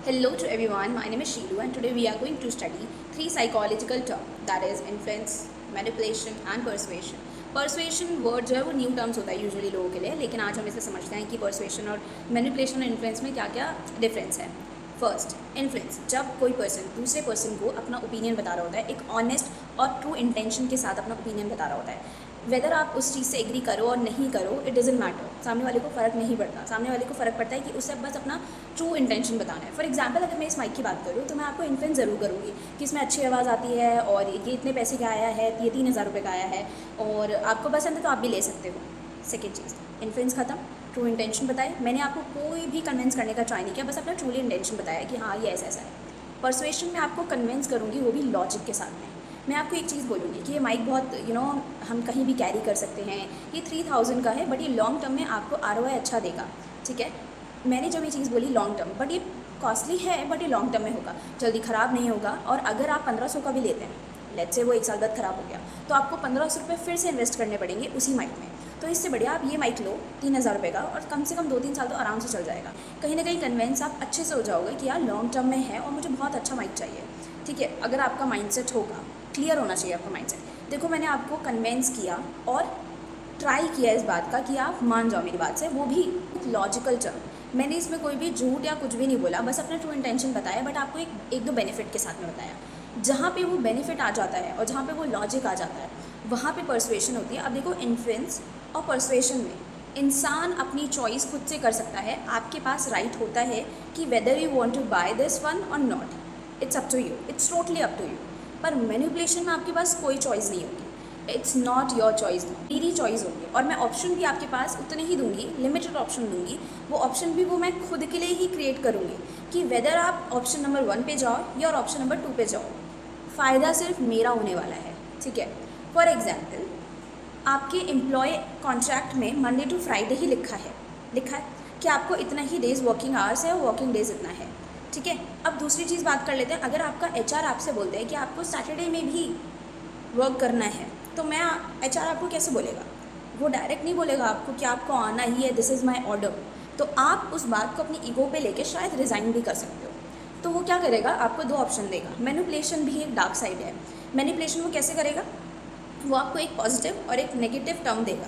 Hello to everyone, my name is Sheelu and today we are going to study three psychological terms, that is influence, manipulation and persuasion. Persuasion word जो है वो new terms होता है usually लोगों के लिए, लेकिन आज हम इसे समझते हैं कि persuasion और manipulation और इन्फ्लुएंस में क्या क्या डिफरेंस है। फर्स्ट, इन्फ्लुएंस, जब कोई पर्सन दूसरे पर्सन को अपना ओपिनियन बता रहा होता है, एक ऑनेस्ट और ट्रू इंटेंशन के साथ अपना ओपिनियन बता रहा होता है। वेदर आप उस चीज़ से एग्री करो और नहीं करो, इट डजेंट मैटर, सामने वाले को फ़र्क नहीं पड़ता। सामने वाले को फ़र्क पड़ता है कि उसे बस अपना ट्रू इंटेंशन बताना है। फॉर एग्जांपल, अगर मैं इस माइक की बात करूँ तो मैं आपको इन्फ्लुएंस ज़रूर करूँगी कि इसमें अच्छी आवाज़ आती है और ये इतने पैसे का आया है, ये 3000 रुपये का आया है और आपको पसंद है तो आप भी ले सकते हो। सेकेंड चीज़, इन्फ्लुएंस खत्म, ट्रू इंटेंशन बताए। मैंने आपको कोई भी कन्विंस करने का ट्राई नहीं किया, बस अपना ट्रूली इंटेंशन बताया कि हाँ ये ऐसा ऐसा है। परसुएशन में आपको कन्विंस करूँगी, वो भी लॉजिक के साथ में। मैं आपको एक चीज़ बोलूँगी कि ये माइक बहुत हम कहीं भी कैरी कर सकते हैं, ये 3000 का है बट ये लॉन्ग टर्म में आपको ROI अच्छा देगा, ठीक है। मैंने जब ये चीज़ बोली लॉन्ग टर्म, बट ये कॉस्टली है बट ये लॉन्ग टर्म में होगा, जल्दी ख़राब नहीं होगा। और अगर आप 1500 का भी लेते हैं, लेट्स से वो 1 साल बाद ख़राब हो गया, तो आपको 1500 रुपये फिर से इन्वेस्ट करने पड़ेंगे उसी माइक में। तो इससे बढ़िया आप ये माइक लो 3000 रुपये का और कम से कम 2-3 साल तो आराम से चल जाएगा। कहीं ना कहीं कन्वेंस आप अच्छे से हो जाओगे कि यार लॉन्ग टर्म में है और मुझे बहुत अच्छा माइक चाहिए, ठीक है। अगर आपका माइंडसेट होगा, क्लियर होना चाहिए आपका माइंडसेट। देखो, मैंने आपको कन्वेंस किया और ट्राई किया इस बात का कि आप मान जाओ मेरी बात से, वो भी लॉजिकल टर्म। मैंने इसमें कोई भी झूठ या कुछ भी नहीं बोला, बस अपना ट्रू इंटेंशन बताया, बट आपको एक दो बेनिफिट के साथ में बताया। जहाँ पे वो बेनिफिट आ जाता है और जहाँ पे वो लॉजिक आ जाता है, वहाँ पे परसुएशन होती है। अब देखो, इन्फ्लुएंस और परसुएशन में इंसान अपनी चॉइस खुद से कर सकता है। आपके पास राइट होता है कि whether you want to buy this one और not, it's up to you, it's totally up to you. पर मैनिपुलेशन में आपके पास कोई चॉइस नहीं होगी, इट्स नॉट योर चॉइस, मेरी चॉइस होगी। और मैं ऑप्शन भी आपके पास उतने ही दूंगी, लिमिटेड ऑप्शन दूंगी। वो ऑप्शन भी वो मैं खुद के लिए ही क्रिएट करूँगी कि वेदर आप ऑप्शन नंबर 1 पे जाओ या ऑप्शन नंबर 2 पे जाओ, फ़ायदा सिर्फ मेरा होने वाला है, ठीक है। फॉर एग्जाम्पल, आपके एम्प्लॉय कॉन्ट्रैक्ट में मंडे टू फ्राइडे ही लिखा है कि आपको इतना ही डेज़ वर्किंग आवर्स है और वर्किंग डेज इतना है, ठीक है। अब दूसरी चीज़ बात कर लेते हैं। अगर आपका HR आपसे बोलते हैं कि आपको सैटरडे में भी वर्क करना है, तो मैं HR आपको कैसे बोलेगा? वो डायरेक्ट नहीं बोलेगा आपको कि आपको आना ही है, दिस इज़ माई ऑर्डर। तो आप उस बात को अपनी ईगो पे लेके शायद रिज़ाइन भी कर सकते हो। तो वो क्या करेगा? आपको 2 ऑप्शन देगा। मैनिपुलेशन भी एक डार्क साइड है। मैनिपुलेशन वो कैसे करेगा? वो आपको एक पॉजिटिव और एक नेगेटिव टर्म देगा।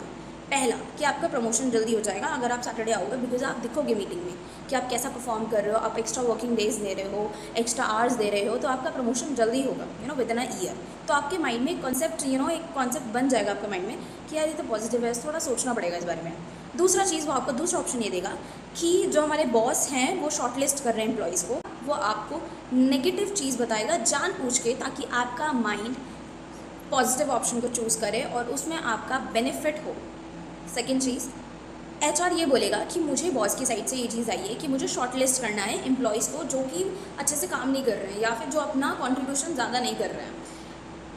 पहला, कि आपका प्रमोशन जल्दी हो जाएगा अगर आप सैटरडे आओगे, बिकॉज आप दिखोगे मीटिंग में कि आप कैसा परफॉर्म कर रहे हो, आप एक्स्ट्रा वर्किंग डेज दे रहे हो, एक्स्ट्रा आवर्स दे रहे हो, तो आपका प्रमोशन जल्दी होगा, विद इन अ ईयर। तो आपके माइंड में कॉन्सेप्ट एक कॉन्सेप्ट बन जाएगा आपके माइंड में कि यार ये तो पॉजिटिव है, थोड़ा सोचना पड़ेगा इस बारे में। दूसरा चीज़, वो आपको दूसरा ऑप्शन ये देगा कि जो हमारे बॉस हैं वो शॉर्टलिस्ट कर रहे हैं एम्प्लॉयज़ को, वो आपको नेगेटिव चीज़ बताएगा जानबूझ के, ताकि आपका माइंड पॉजिटिव ऑप्शन को चूज़ करे और उसमें आपका बेनिफिट हो। सेकेंड चीज़, HR ये बोलेगा कि मुझे बॉस की साइड से ये चीज़ आई है कि मुझे शॉर्टलिस्ट करना है एम्प्लॉयज़ को जो कि अच्छे से काम नहीं कर रहे हैं या फिर जो अपना कंट्रीब्यूशन ज़्यादा नहीं कर रहे हैं।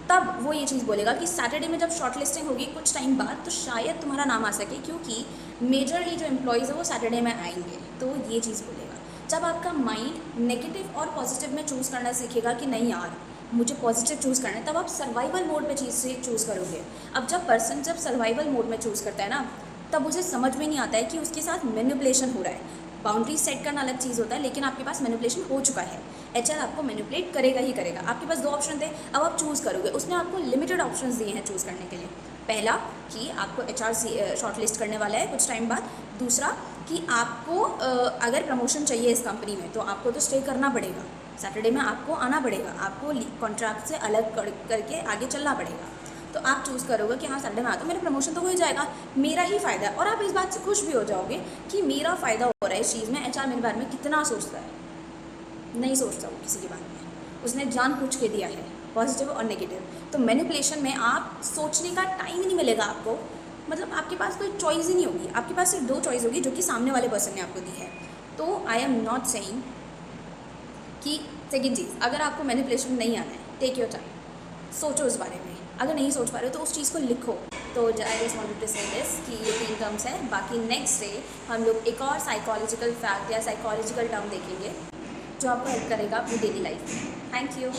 तब वो ये चीज़ बोलेगा कि सैटरडे में जब शॉर्टलिस्टिंग होगी कुछ टाइम बाद, तो शायद तुम्हारा नाम आ सके, क्योंकि मेजरली जो एम्प्लॉयज़ है वो सैटरडे में आएंगे। तो ये चीज़ बोलेगा। जब आपका माइंड नेगेटिव और पॉजिटिव में चूज़ करना सीखेगा कि नहीं यार मुझे पॉजिटिव चूज़ करना है, तब आप सर्वाइवल मोड में चीज़ से चूज़ करोगे। अब जब सर्वाइवल मोड में चूज़ करता है ना, तब उसे समझ में नहीं आता है कि उसके साथ मैनिपुलेशन हो रहा है। बाउंड्री सेट करना अलग चीज़ होता है, लेकिन आपके पास मैनिपुलेशन हो चुका है। HR आपको मैनिपुलेट करेगा ही करेगा। आपके पास 2 ऑप्शन थे, अब आप चूज़ करोगे। उसने आपको लिमिटेड ऑप्शंस दिए हैं चूज़ करने के लिए। पहला, कि आपको HR शॉर्टलिस्ट करने वाला है कुछ टाइम बाद। दूसरा, कि आपको अगर प्रमोशन चाहिए इस कंपनी में तो आपको तो स्टे करना पड़ेगा, सैटरडे में आपको आना पड़ेगा, आपको कॉन्ट्रैक्ट से अलग करके आगे चलना पड़ेगा। तो आप चूज़ करोगे कि हाँ सैटरडे में आता, मेरा प्रमोशन तो हो ही जाएगा, मेरा ही फ़ायदा है। और आप इस बात से खुश भी हो जाओगे कि मेरा फ़ायदा हो रहा है इस चीज़ में। HR मेरे बारे में कितना सोचता है, नहीं सोचता वो किसी के बारे में, उसने जानबूझ के दिया है पॉजिटिव और नेगेटिव। तो मैनिपुलेशन में आप सोचने का टाइम ही नहीं मिलेगा आपको, मतलब आपके पास कोई चॉइस ही नहीं होगी। आपके पास सिर्फ 2 चॉइस होगी जो कि सामने वाले पर्सन ने आपको दी है। तो आई एम नॉट सेइंग कि सेकेंड चीज़, अगर आपको मैनिपुलेशन नहीं आना है, टेक योर टाइम, सोचो उस बारे में। अगर नहीं सोच पा रहे हो तो उस चीज़ को लिखो। तो आई जस्ट वांटेड टू से दिस कि ये 3 टर्म्स हैं। बाकी नेक्स्ट डे हम लोग एक और साइकोलॉजिकल फैक्ट या साइकोलॉजिकल टर्म देखेंगे जो आपको हेल्प करेगा अपनी डेली लाइफ में। Thank you.